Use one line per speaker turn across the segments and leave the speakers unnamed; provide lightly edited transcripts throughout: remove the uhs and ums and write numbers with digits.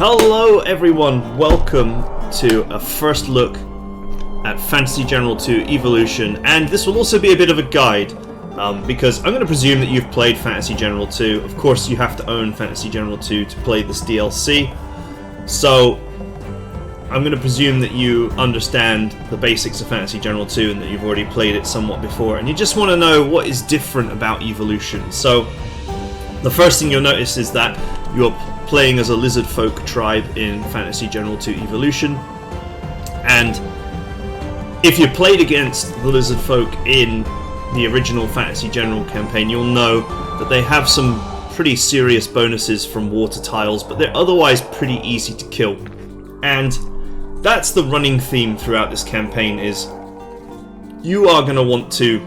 Hello everyone, welcome to a first look at Fantasy General 2 Evolution, and this will also be a bit of a guide because I'm going to presume that you've played Fantasy General 2. Of course you have to own Fantasy General 2 to play this DLC, so I'm going to presume that you understand the basics of Fantasy General 2 and that you've already played it somewhat before, and you just want to know what is different about Evolution. So the first thing you'll notice is that you're playing as a lizard folk tribe in Fantasy General 2 Evolution, and if you played against the lizard folk in the original Fantasy General campaign, you'll know that they have some pretty serious bonuses from water tiles, but they're otherwise pretty easy to kill. And that's the running theme throughout this campaign, is you are going to want to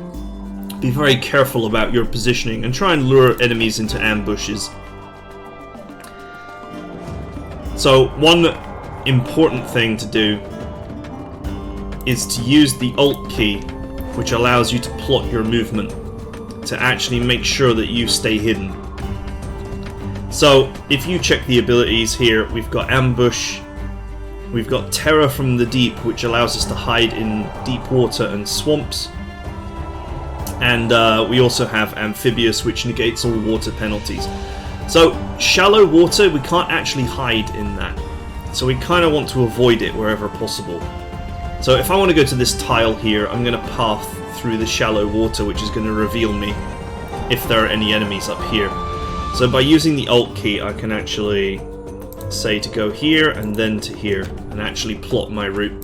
be very careful about your positioning and try and lure enemies into ambushes. So one important thing to do is to use the Alt key, which allows you to plot your movement, to actually make sure that you stay hidden. So if you check the abilities here, we've got Ambush, we've got Terror from the Deep, which allows us to hide in deep water and swamps, and we also have Amphibious, which negates all water penalties. So shallow water, we can't actually hide in that, so we kind of want to avoid it wherever possible. So if I want to go to this tile here, I'm going to path through the shallow water, which is going to reveal me if there are any enemies up here. So by using the Alt key, I can actually say to go here and then to here, and actually plot my route.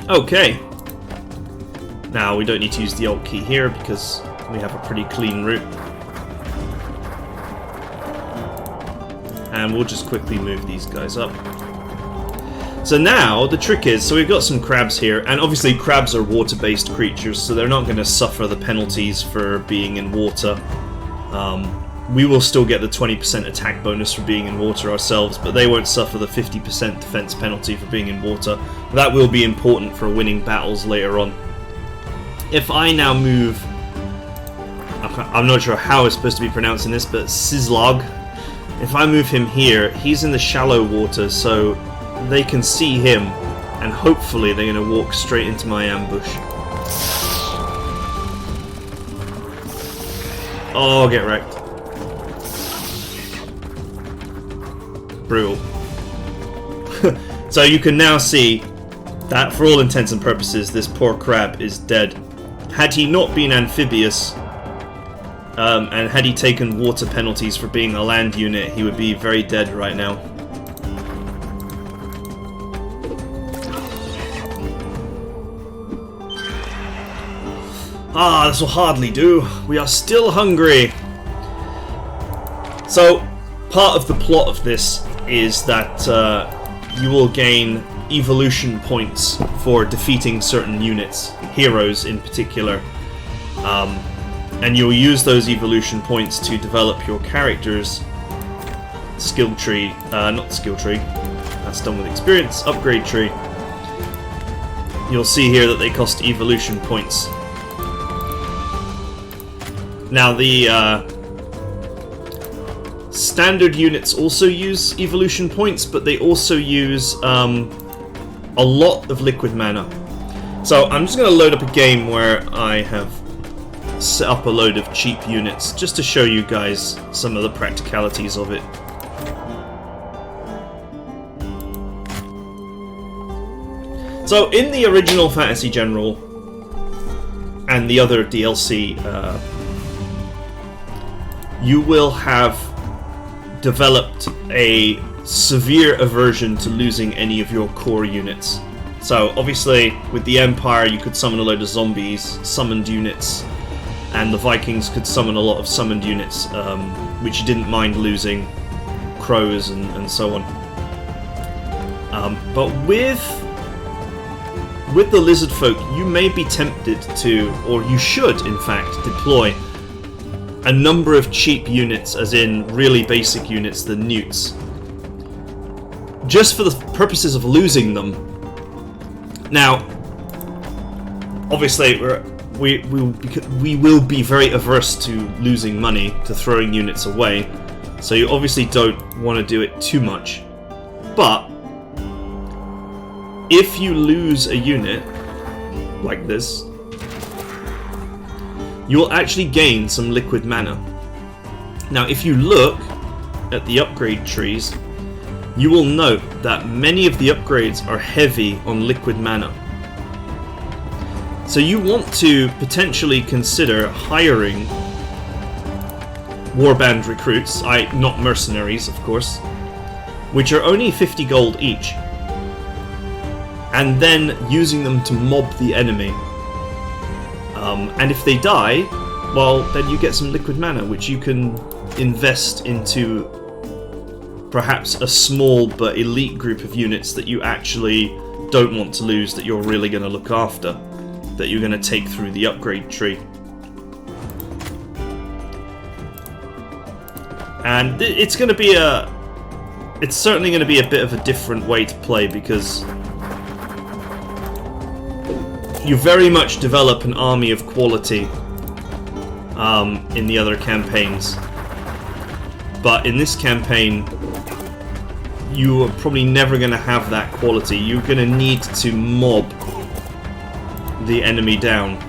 Okay. Now we don't need to use the Alt key here because we have a pretty clean route. And we'll just quickly move these guys up. So now the trick is, so we've got some crabs here, and obviously crabs are water-based creatures, so they're not going to suffer the penalties for being in water. We will still get the 20% attack bonus for being in water ourselves, but they won't suffer the 50% defense penalty for being in water. That will be important for winning battles later on. If I now move, I'm not sure how it's supposed to be pronouncing this, but Sizzlog, if I move him here, he's in the shallow water, so they can see him, and hopefully they're going to walk straight into my ambush. Oh, get wrecked. Brutal. So you can now see that for all intents and purposes, this poor crab is dead. Had he not been amphibious, and had he taken water penalties for being a land unit, he would be very dead right now. Ah, this will hardly do. We are still hungry. So, part of the plot of this is that you will gain evolution points for defeating certain units, heroes in particular, and you'll use those evolution points to develop your character's skill tree, not skill tree, that's done with experience, upgrade tree. You'll see here that they cost evolution points. Now the standard units also use evolution points, but they also use a lot of liquid mana. So I'm just going to load up a game where I have set up a load of cheap units just to show you guys some of the practicalities of it. So in the original Fantasy General and the other DLC, you will have developed a severe aversion to losing any of your core units. So obviously with the Empire you could summon a load of zombies, summoned units, and the Vikings could summon a lot of summoned units, which you didn't mind losing, crows and so on. But with the lizard folk, you may be tempted to, or you should in fact, deploy a number of cheap units, as in really basic units, the newts, just for the purposes of losing them. Now, obviously, we will be very averse to losing money, to throwing units away. So you obviously don't want to do it too much. But if you lose a unit like this, you will actually gain some liquid mana. Now, if you look at the upgrade trees, you will note that many of the upgrades are heavy on liquid mana. So you want to potentially consider hiring warband recruits, not mercenaries of course, which are only 50 gold each, and then using them to mob the enemy. And if they die, well, then you get some liquid mana, which you can invest into perhaps a small but elite group of units that you actually don't want to lose, that you're really going to look after, that you're going to take through the upgrade tree. And it's going to be it's certainly going to be a bit of a different way to play, because you very much develop an army of quality in the other campaigns. But in this campaign, you are probably never going to have that quality. You're going to need to mob the enemy down.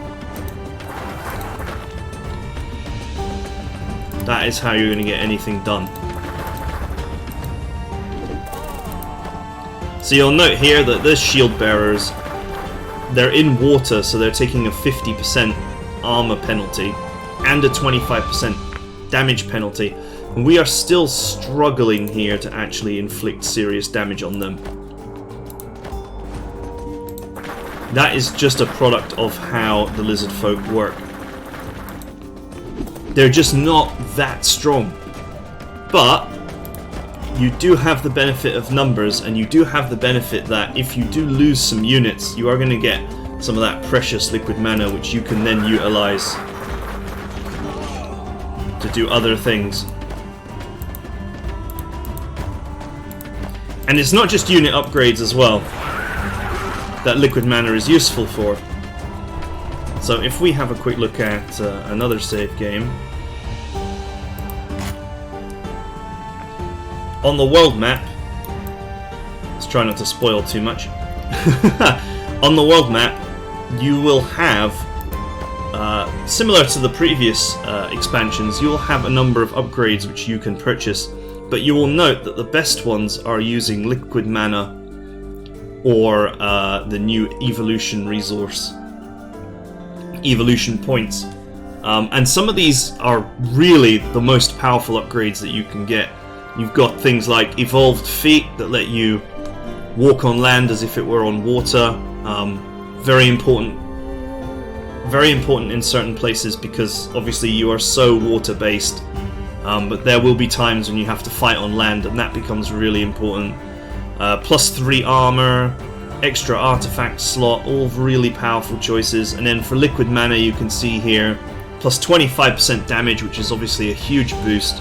That is how you're going to get anything done. So you'll note here that the shield bearers, they're in water, so they're taking a 50% armor penalty and a 25% damage penalty. And we are still struggling here to actually inflict serious damage on them. That is just a product of how the lizard folk work. They're just not that strong. But you do have the benefit of numbers, and you do have the benefit that if you do lose some units, you are going to get some of that precious liquid mana, which you can then utilize to do other things. And it's not just unit upgrades as well that liquid mana is useful for. So if we have a quick look at another save game. On the world map, let's try not to spoil too much. On the world map, you will have, similar to the previous expansions, you will have a number of upgrades which you can purchase, but you will note that the best ones are using liquid mana or the new evolution resource, evolution points. And some of these are really the most powerful upgrades that you can get. You've got things like evolved feet that let you walk on land as if it were on water. Very important in certain places, because obviously you are so water based, but there will be times when you have to fight on land, and that becomes really important. +3 armor, extra artifact slot, all really powerful choices. And then for liquid mana, you can see here plus 25% damage, which is obviously a huge boost.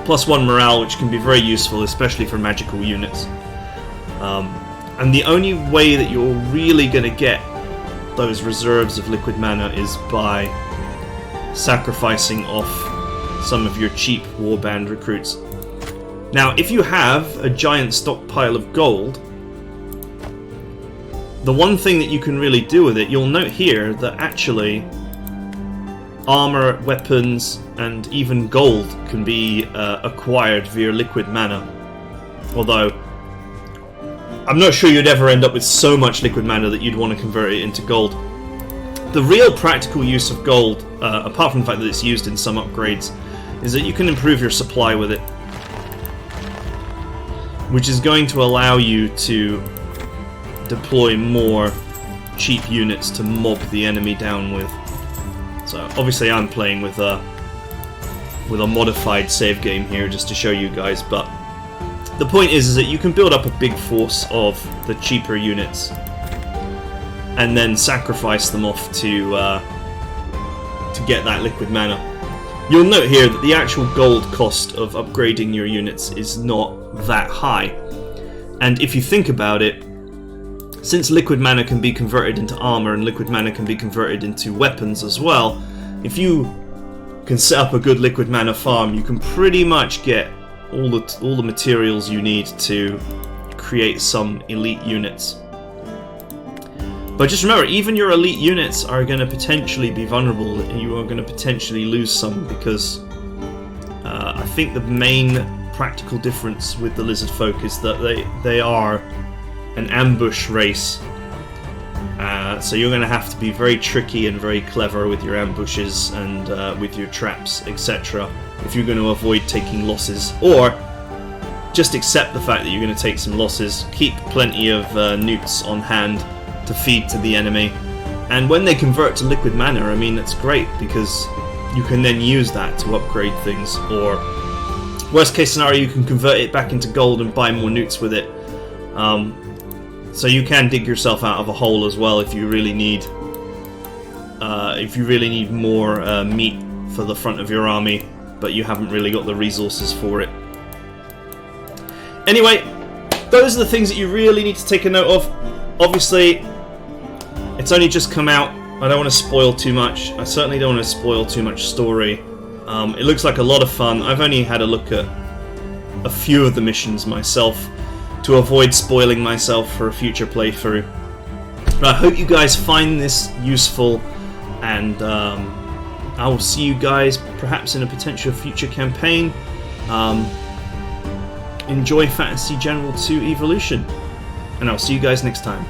+1 morale, which can be very useful, especially for magical units. And the only way that you're really going to get those reserves of liquid mana is by sacrificing off some of your cheap warband recruits. Now, if you have a giant stockpile of gold, the one thing that you can really do with it, you'll note here that actually armor, weapons, and even gold can be acquired via liquid mana. Although, I'm not sure you'd ever end up with so much liquid mana that you'd want to convert it into gold. The real practical use of gold, apart from the fact that it's used in some upgrades, is that you can improve your supply with it, which is going to allow you to deploy more cheap units to mob the enemy down with. So obviously I'm playing with a modified save game here just to show you guys, but the point is that you can build up a big force of the cheaper units and then sacrifice them off to get that liquid mana. You'll note here that the actual gold cost of upgrading your units is not that high, and if you think about it, since liquid mana can be converted into armor and liquid mana can be converted into weapons as well, if you can set up a good liquid mana farm, you can pretty much get all the materials you need to create some elite units. But just remember, even your elite units are going to potentially be vulnerable, and you are going to potentially lose some, because I think the main practical difference with the lizard folk is that they are an ambush race. So you're going to have to be very tricky and very clever with your ambushes and with your traps, etc. if you're going to avoid taking losses, or just accept the fact that you're going to take some losses, keep plenty of newts on hand to feed to the enemy, and when they convert to liquid mana, I mean, that's great, because you can then use that to upgrade things, or worst case scenario, you can convert it back into gold and buy more newts with it. So you can dig yourself out of a hole as well if you really need more meat for the front of your army, but you haven't really got the resources for it. Anyway, those are the things that you really need to take a note of. Obviously, it's only just come out. I don't want to spoil too much. I certainly don't want to spoil too much story. It looks like a lot of fun. I've only had a look at a few of the missions myself to avoid spoiling myself for a future playthrough. But I hope you guys find this useful, and I will see you guys perhaps in a potential future campaign. Enjoy Fantasy General 2 Evolution, and I'll see you guys next time.